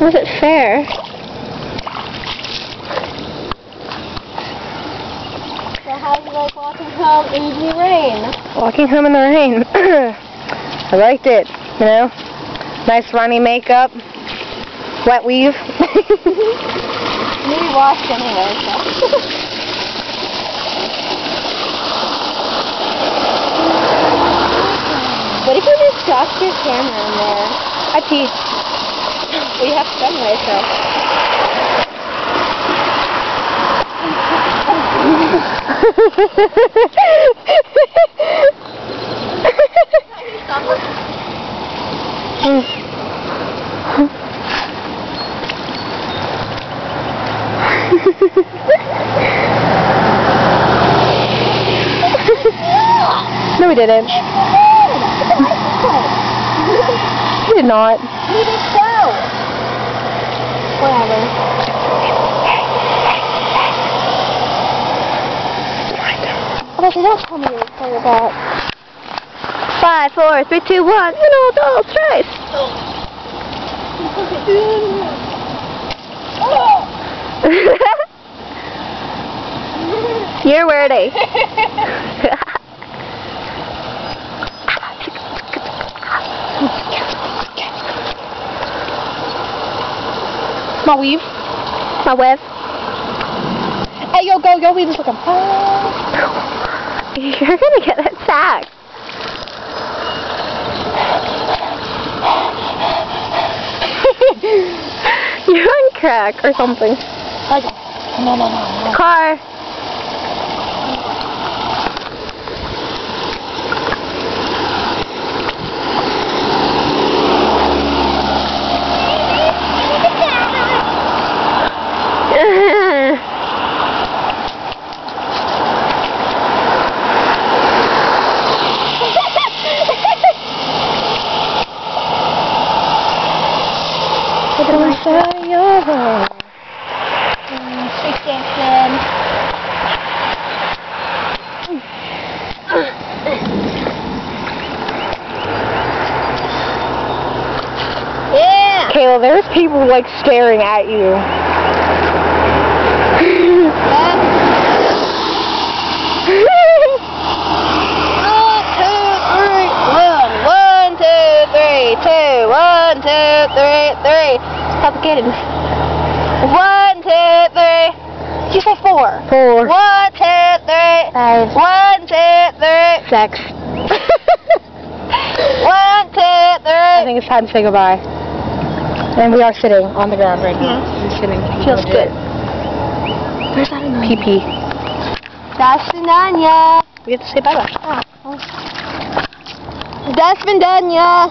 Was it fair? So how do you like walking home in the rain? Walking home in the rain. I liked it, you know? Nice runny makeup. Wet weave. We washed anyway, so. What if you just dropped your camera in there? I peed. We have fun myself. No, we didn't. We did not. We did so. Whatever. Okay, so don't tell me what you're about. 5, 4, 3, 2, 1. Adults race. You're wordy. My weave. My web. Hey, yo, go, your weave is looking fine. You're gonna get that sack. You're on crack or something. Okay. No. Car. Street dancing. Yeah. Kayla, there's people like staring at you. 1, 2, 3, 2, 1, 2, 3, 3. Complicated. 1, 2, 3. Did you say 4? 4. 1, 2, 3. 5. 1, 2, 3. 6. 1, 2, 3. I think it's time to say goodbye. And we are sitting on the ground right now. We're sitting. Feels good. Where's that in pee-pee? До свидания. We have to say bye-bye. До свидания.